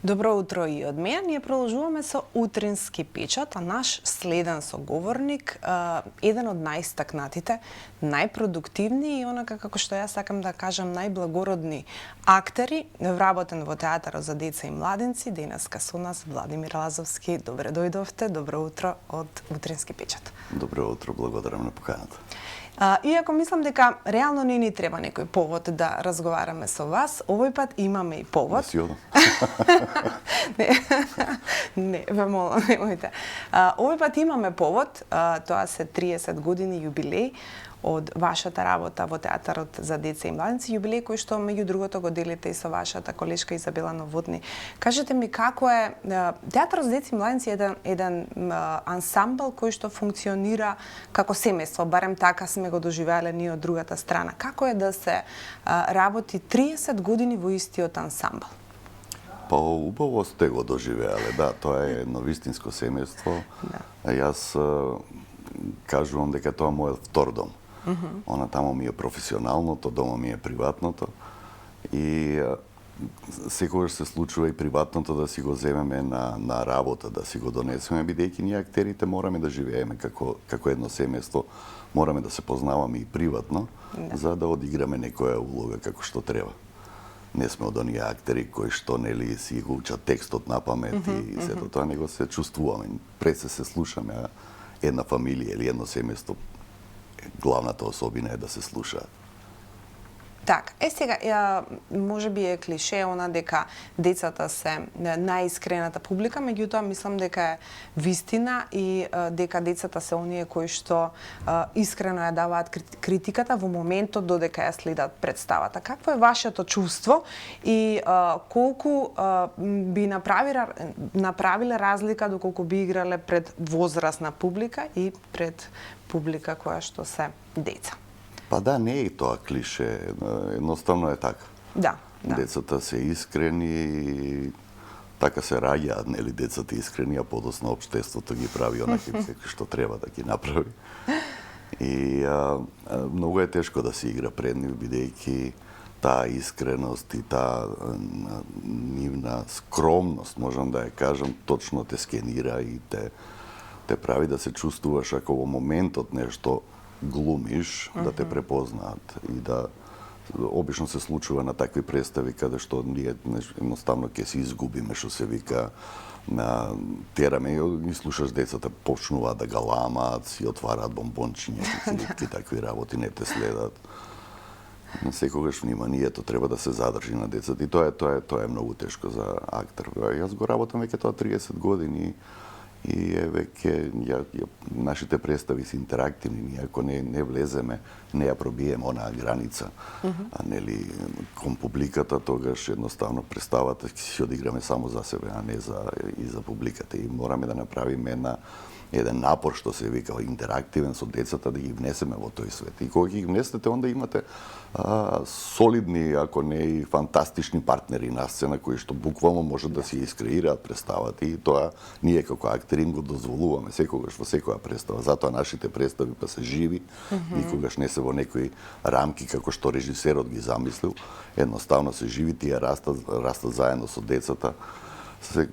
Добро утро и од мене. Ние продолжуваме со утрински печат, а наш следен соговорник, еден од најстакнатите, најпродуктивни и онака како што јас сакам да кажам најблагородни актери, вработен во театарот за деца и младинци. Денеска со нас Владимир Лазовски. Добре дојдовте. Добро утро од утрински печат. Добро утро, благодарам на поканата. Иако мислам дека реално не ни треба некој повод да разговараме со вас, овој пат имаме и повод. Не, ве молам, немојте. Овој пат имаме повод, тоа се 30 години јубилеј од вашата работа во театарот за деца и младинци, јубилеј кој што меѓу другото го делите и со вашата колешка Изабела Новотни. Кажете ми како е театарот за деца и младинци еден ансамбл кој што функционира како семејство, барем така сме го доживеале ние од другата страна. Како е да се работи 30 години во истиот ансамбл? Па убаво сте го доживеале, да, тоа е едно вистинско семејство. Да. Јас кажувам дека тоа мојот втор дом. Она тамо ми е професионалното, дома ми е приватното и секогаш се случува и приватното да си го земеме на работа, да си го донесеме, бидејќи ние актерите мораме да живееме како едно семејство, мораме да се познаваме и приватно, за да одиграме некоја улога како што треба. Не сме од оние актери кои што нели си го учат текстот на памет и сето тоа, него се чувствуваме, пред се слушаме, а една фамилија или едно семејство, главната особина е да се слушаат. Так, сега, може би е клише она дека децата се најискрената публика, меѓутоа мислам дека е вистина и дека децата се оние кои што искрено ја даваат критиката во моментот додека ја следат представата. Какво е вашето чувство и колку би направиле разлика доколку би играле пред возрастна публика и пред публика која што се деца? Па да, не е тоа клише, едноставно е така. Да. Децата се искрени и така се раѓаат, нели, децата искрени, а подосна општеството ги прави онаки што треба да ги направи. И многу е тешко да се игра пред нив, бидејќи таа искреност и таа нивна скромност, можам да ја кажам, точно те скенира и те прави да се чувствуваш ако во моментот нешто глумиш, да те препознаат и да обично се случува на такви представи каде што ние едноставно ќе се изгубиме, што се вика, тераме и слушаш децата почнуваат да галамаат, си отвараат бомбончиња, цилитки, такви работи не те следат. Секогаш вниманието треба да се задржи на децата и тоа е многу тешко за актер. Јас го работам веќе тоа 30 години и веќе нашите представи се интерактивни, ние ако не влеземе, не ја пробиеме онаа граница, нели кон публиката, тогаш едноставно представата ќе си одиграме само за себе, а не и за публиката. И мораме да направиме еден напор, што се вика, интерактивен со децата, да ги внесеме во тој свет. И кога ги внесете, онда имате солидни, ако не и фантастични партнери на сцена, кои што буквално можат да си искреираат представата и тоа ние како актери го дозволуваме секогаш во секоја представа. Затоа нашите представи па се живи, никогаш не се во некои рамки како што режисерот ги замислил, едноставно се живи, тие растат заедно со децата.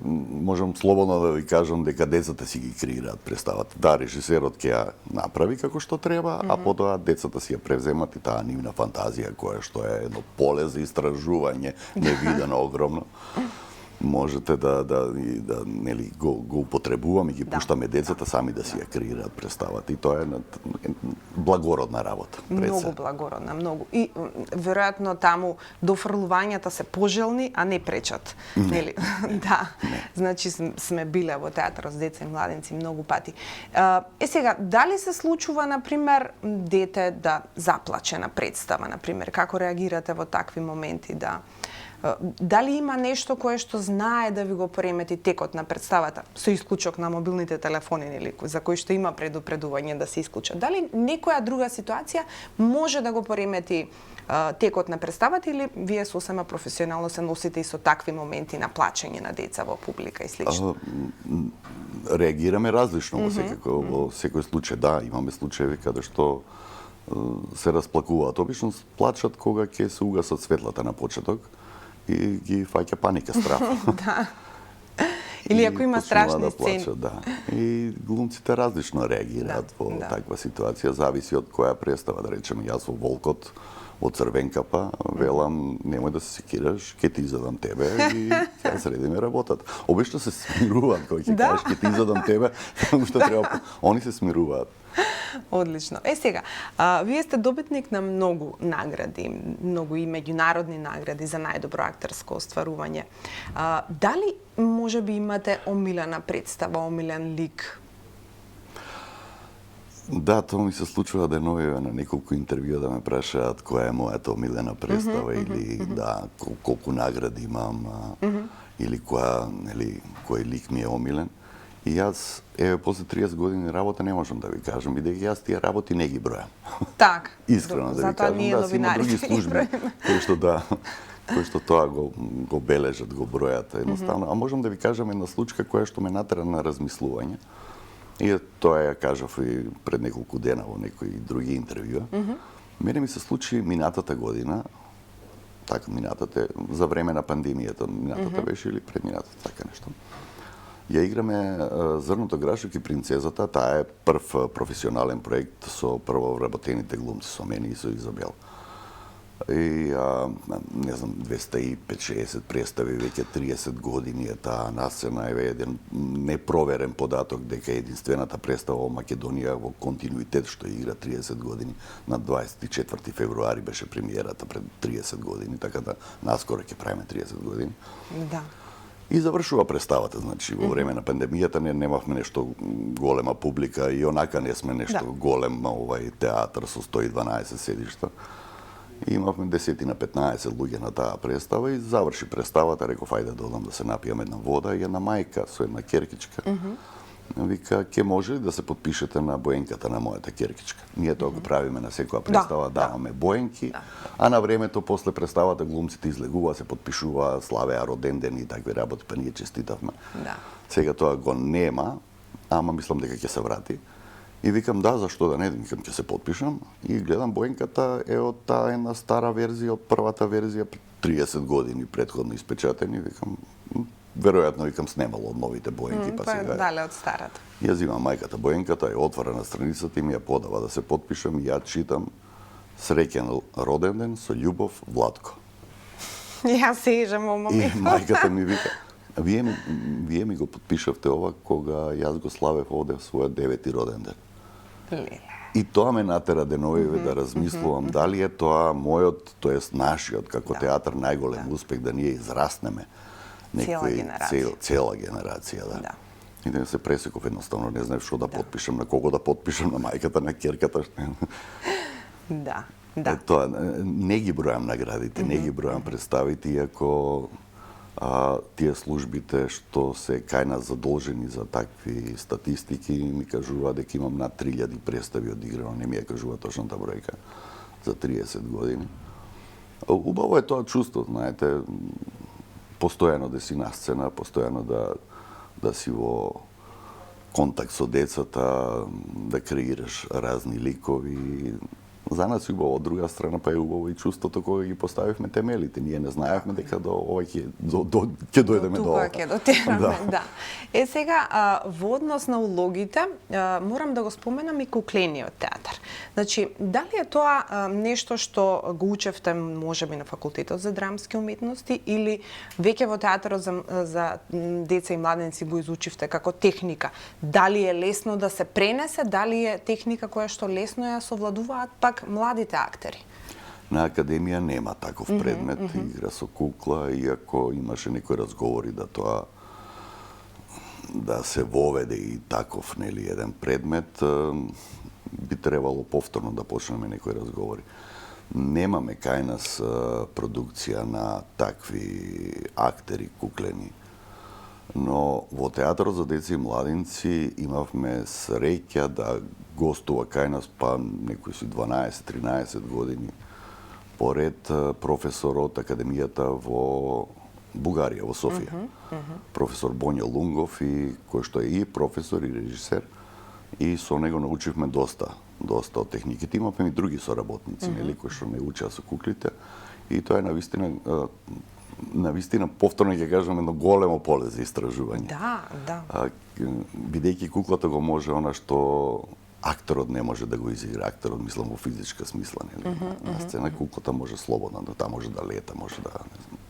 Можам слободно да ви кажам дека децата си ги креираат представата. Да, режисерот ќе ја направи како што треба, а потоа децата си ја превземат и таа нивна фантазија која што е едно поле за истражување, невидено огромно. Можете да нели го употребуваме и ги пуштаме децата сами да си ја креираат представата и тоа е благородна работа. Многу благородна, многу. И веројатно таму дофрлувањата се пожелни, а не пречат. Нели? Да. Значи сме биле во театарот за деца и младинци многу пати. Сега, дали се случува на пример дете да заплаче на представа, на пример, како реагирате во такви моменти дали има нешто кое што знае да ви го поремети текот на представата, со исклучок на мобилните телефони или за кои што има предупредување да се исклучат? Дали некоја друга ситуација може да го поремети текот на представата или вие сосема професионално се носите и со такви моменти на плачење на деца во публика и слично? Реагираме различно во секој случај. Да, имаме случаи каде што се расплакуваат. Обично плачат кога ќе се угасат светлата на почеток и ги фаќа паника, страф. Да. Или ако има страшни да сцени. плачат, да. И глумците различно реагираат во таква ситуација, зависи од која представа, да речеме, јас во Волкот од Црвенкапа, велам, немој да се секираш, ќе ти изадам тебе и ќе средиме работата. Обично се смируваат кога ќе кажеш ќе ти изадам тебе, што треба, они се смируваат. Одлично. Сега, вие сте добитник на многу награди, многу и меѓународни награди за најдобро актерско остварување. Дали можеби имате омилена представа, омилен лик? Да, тоа ми се случува деновиве на неколку интервјуа да ме прашаат која е мојата омилена представа или да, колку награди имам или кој лик ми е омилен. И јас, после 30 години работа не можам да ви кажам, бидејќи јас тие работи не ги бројам. Так. Искрено да ви кажам, да, си има други служби кои што тоа го бележат, го бројат едноставно. А можам да ви кажам една случка која што ме натера на размислување. И тоа ја кажав и пред неколку дена во некои други интервјуа. Мене ми се случи минатата година, минатата за време на пандемијата, минатата беше или предминатата, така нешто. Ја играме Зрното Грашок и Принцезата, таа е прв професионален проект со првовработените глумци, со мене и со Изабел. И, не знам, 250-60 представи, веќе 30 години е таа насцена, е еден непроверен податок дека единствената представа во Македонија во континуитет што игра 30 години. На 24 февруари беше премиерата пред 30 години, така да наскоро ќе правиме 30 години. Да. И завршува представата, значи во време на пандемијата немавме нешто голема публика и онака не сме нешто голем театар со 112 седишта. И имавме 10 на 15 луѓе на таа представа и заврши представата, реков ајде да одам да се напијам една вода и една мајка со една керкичка. Вика, ќе може ли да се подпишете на боенката на мојата керкичка? Ние тоа го правиме на секоја представа, даваме боенки, а на времето после представата глумците излегуваа, се подпишуваа, славеа роден ден и такви работи, па ние честитавме. Сега тоа го нема, ама мислам дека ќе се врати. И викам, да, зашто да не, викам, ќе се подпишам. И гледам, боенката е од таа една стара верзија, од првата верзија, 30 години предходно испечатени. Викам, веројатно, викам, снемало од новите боенки, па сега е. Дале од старата. Ја зимам мајката боенката, ја отвара на страницата и ми ја подава да се подпишам и ја читам Среќен роден ден со љубов, Владко. Јас се ежам во моментот. И мајката ми вика, вие ми го подпишавте ова кога јас го славев овде својот 9-ти роден ден. И тоа ме натера деновиве да размислувам дали е тоа мојот, тоест нашиот како театар најголем успех да ние израснеме цела генерација, да. И да се пресеков едноставно, не знаев што да подпишам, на кого да подпишам, на мајката, на керката. Да. Тоа не ги бројам наградите, не ги бројам представите, иако тие службите што се кај нас задолжени за такви статистики ми кажува дека имам над 3000 представи одиграно, не ми ја кажува точната бројка за 30 години. Убаво е тоа чувство, знаете, постојано да си на сцена, постојано да си во контакт со децата, да креираш разни ликови. За нас е убаво, од друга страна па е убаво и чувството кога ги поставивме темелите. Ние не знаевме дека до ова ќе дојдеме до ова. Ќе дотераме, да. Сега, во однос на улогите, морам да го споменам и куклениот театар. Значи, дали е тоа нешто што го учевте можеби на факултетот за драмски уметности или веќе во театарот за деца и младенци го изучивте како техника? Дали е лесно да се пренесе, дали е техника која што лесно ја совладуваат пак младите актери? На академија нема таков предмет, игра со кукла, иако имаше некои разговори да тоа да се воведе и таков еден предмет, би требало повторно да почнеме некои разговори. Немаме кај нас продукција на такви актери куклени. Но во театарот за деца и младинци имавме среќа да гостува кај нас па некои си 12-13 години поред професор од академијата во Бугарија, во Софија. Професор Боњо Лунгов, кој што е и професор и режисер, и со него научивме доста од техниките. Имавме и други соработници, кои што не учеа со куклите, и тоа е навистина навистина, повторно ќе кажам, едно големо поле за истражување. Да. Бидејќи куклата го може она што акторот не може да го изигра, акторот мислам во физичка смисла, нели? На сцена куклата може слободно, таа може да лета, може да, не знам,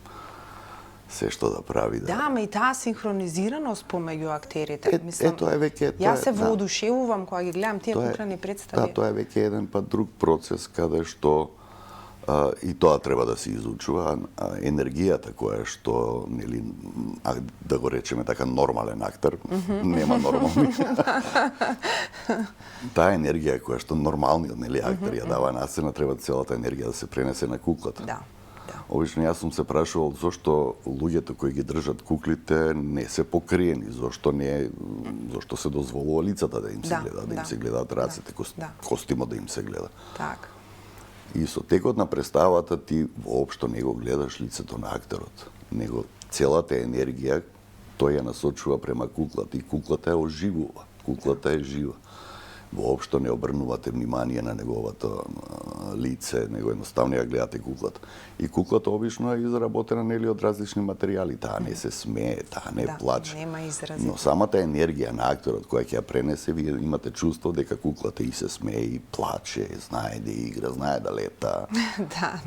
се што да прави. Да, ама и таа синхронизираност помеѓу актерите, мислам. Тоа е веќе Јас се воодушевувам кога ги гледам тие куклени представи. Да, тоа е веќе еден па друг процес каде што и тоа треба да се изучува, енергијата која што, нели, да го речеме така, нормален актер, нема нормални. Таа енергија која што нормалниот, нели, актер ја дава на сцена, треба целата енергија да се пренесе на куклата. Да. Обично јас сум се прашувал зошто луѓето кои ги држат куклите не се покриени, зошто се дозволува лицата да им се гледа, да им се гледаат рацете, костимот да им се гледа. Така. И со текот на представата ти воопшто не го гледаш лицето на актерот, него целата енергија тој ја насочува према куклата и куклата ја оживува, куклата е жива. Воопшто не обрнувате внимание на неговото лице, него едноставно ја гледате куклата. И куклата обично е изработена, нели, од различни материјали, таа не се смее, таа не плаче. Нема изрази. Но самата енергија на акторот која ќе ја пренесе, вие имате чувство дека куклата и се смее, и плаче, знае да игра, знае да лета.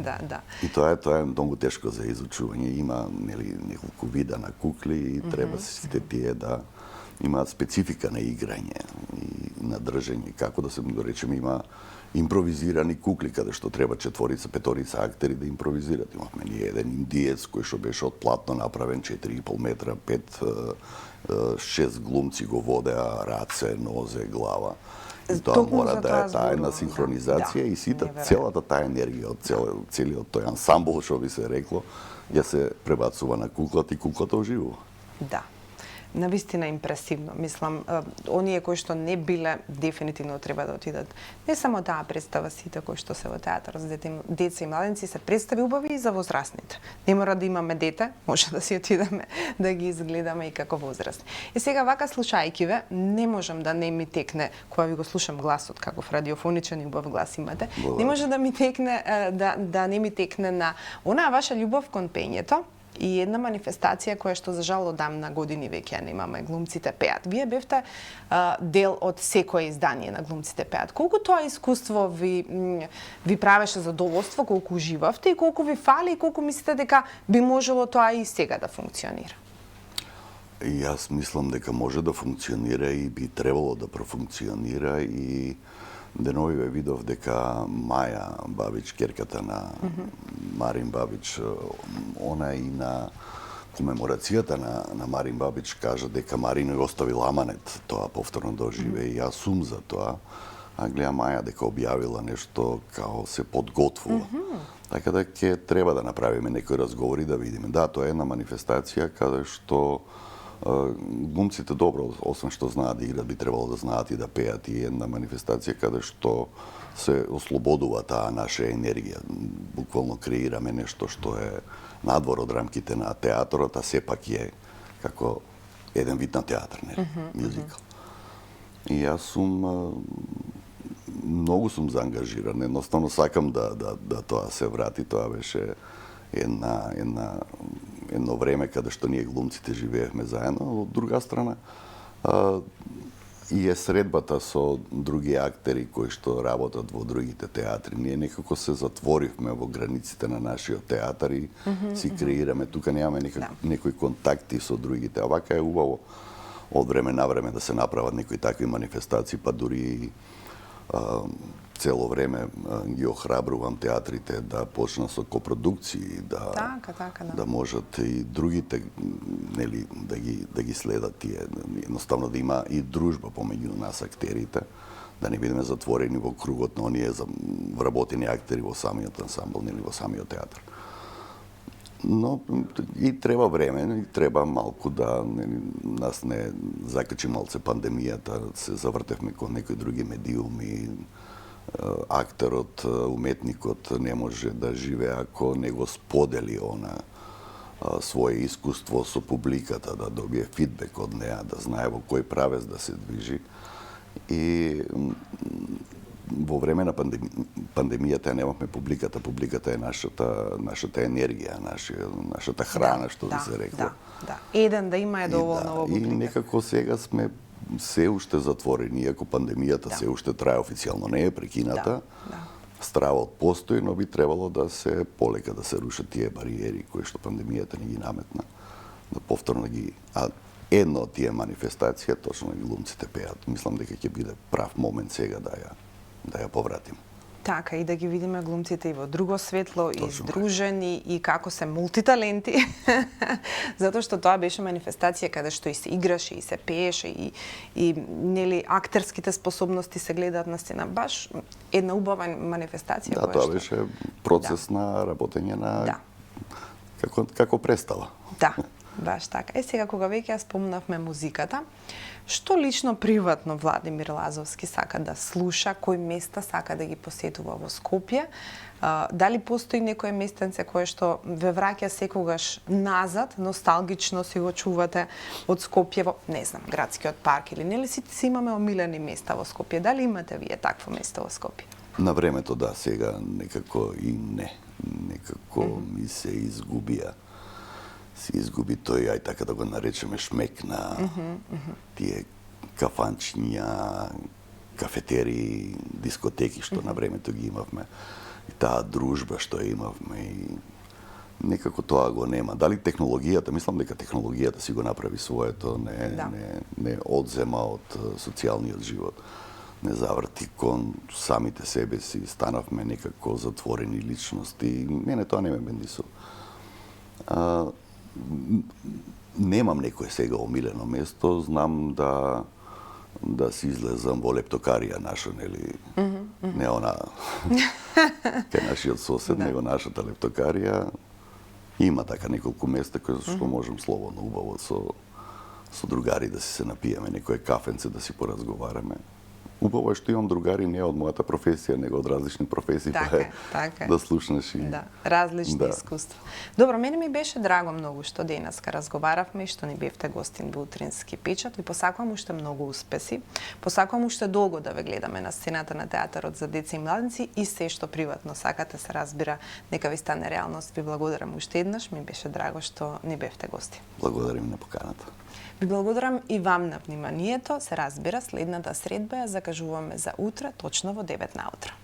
Да. И тоа е многу тешко за изучување. Има, нели, неколку вида на кукли и треба сите тие да имаат специфика на играње и на држење, како да се го речеме, има импровизирани кукли каде што треба 4, 5 актери да импровизират. Имавме ние еден индиец кој што беше од платно направен 4,5 метра, 5-6 глумци го водеа раце, нозе, глава. И тоа мора да е таа една синхронизација и целата таа енергија од целиот тој ансамбл, што би се рекло, ја се пребацува на куклата и куклата оживува. Да. Навистина импресивно. Мислам, оние кои што не биле, дефинитивно треба да отидат. Не само таа представа, сите кои што се во театар за деца и младенци се представи убави и за возрастните. Не мора да имаме дете, може да си отидеме да ги изгледаме и како возрастни. И сега вака слушајќи ве, не можам да не ми текне, кога ви го слушам гласот, каков радиофоничен и убав глас имате, не може да ми текне, да не ми текне на онаа ваша љубов кон пењето, и една манифестација која што за жал одамна години веќе немаме, Глумците пеат. Вие бевте дел од секое издание на Глумците пеат. Колку тоа искуство ви правеше задоволство, колку уживавте и колку ви фали и колку мислите дека би можело тоа и сега да функционира? И јас мислам дека може да функционира и би требало да профункционира и денови ве видов дека Маја Бабич, керката на Марин Бабич, она и на комеморацијата на Марин Бабич кажа дека Марин ја оставил аманет тоа повторно да оживее и јас сум за тоа. А гледа Маја дека објавила нешто као се подготвува. Така да ќе треба да направиме некои разговори да видиме. Да, тоа е една манифестација каде што глумците добро, освен што знаат да играт, би требало да знаат и да пеат, и една манифестација каде што се ослободува таа наша енергија. Буквално креираме нешто што е надвор од рамките на театарот, а сепак е како еден вид на театар, не, мюзикал. И јас многу сум заангажиран, едноставно сакам да тоа се врати, тоа беше едно време каде што ние глумците живеевме заедно, од друга страна и е средбата со други актери кои што работат во другите театри. Ние некако се затворивме во границите на нашиот театар и си креираме, тука немаме некои контакти со другите, а вака е убаво од време на време да се направат некои такви манифестации, па дури цело време ги охрабрувам театрите да почнат со копродукции, да можат и другите, нели, да ги следат тие, едноставно да има и дружба помеѓу нас актерите, да не бидеме затворени во кругот на оние вработени актери во самиот ансамбл, нели, во самиот театар. Но и треба време, и треба малку да нас не закачи малце пандемијата, се завртевме кон некои други медиуми, актерот, уметникот не може да живее ако не го сподели она свое искуство со публиката, да добие фидбек од неа, да знае во кој правец да се движи. И во време на пандемијата немавме публиката. Публиката е нашата енергија, нашата храна, што би се рекло. Да. Еден да има е доволно во публика. И некако сега сме се уште затворени, иако пандемијата се уште трае официјално, не е прекината. Стравот постои, но би требало да се полека да се рушат тие бариери кои што пандемијата не ги наметна. Да повторно ги... Едно од тие манифестација, точно и глумците пеат. Мислам дека ќе биде прав момент сега да ја повратим. Така, и да ги видиме глумците и во друго светло, и здружени, и како се мултиталенти. Затоа што тоа беше манифестација каде што и се играше, и се пееше, и нели актерските способности се гледаат на сцена. Баш една убава манифестација. Да, тоа беше процес на работење на... Како представа. Да. Баш така. Сега кога веќе ја спомнавме музиката, што лично приватно Владимир Лазовски сака да слуша, кои места сака да ги посетува во Скопје? Дали постои некое местенце кое што ве враќа секогаш назад, носталгично си го чувате од Скопје во, не знам, градскиот парк или нели си имаме омилени места во Скопје? Дали имате вие такво место во Скопје? На времето да, сега некако и не. Некако ми се изгубија. Се изгуби тој, ај така да го наречеме, шмек на тие кафанчиња, кафетери, дискотеки што на времето ги имавме. И таа дружба што имавме и некако тоа го нема. Дали технологијата, мислам дека технологијата си го направи своето, не одзема од социјалниот живот. Не заврти кон самите себе си, станавме некако затворени личности. Мене тоа не ме бендисува. Немам некое сега омилено место, знам да си излезам во лептокарија наша, нели, не она кај нашиот сосед, него нашата лептокарија. Има така неколку места кои што можем слободно убаво со другари да си се напиеме некое кафенце, да си поразговараме. Убаво е што имам другари не од мојата професија, него од различни професии, така. Да слушнеш и... Да, различни искуства. Добро, мене ми беше драго многу што денеска разговаравме и што ни бевте гостин во утрински печат и посакувам уште многу успеси. Посакувам уште долго да ве гледаме на сцената на театарот за деца и младенци и се што приватно сакате се разбира, нека ви стане реалност. Ви благодарам уште еднаш, ми беше драго што ни бевте гости. Благодарим на поканата. Ви благодарам и вам на вниманието. Се разбира, следната средба ја закажуваме за утре, точно во 9 наутро.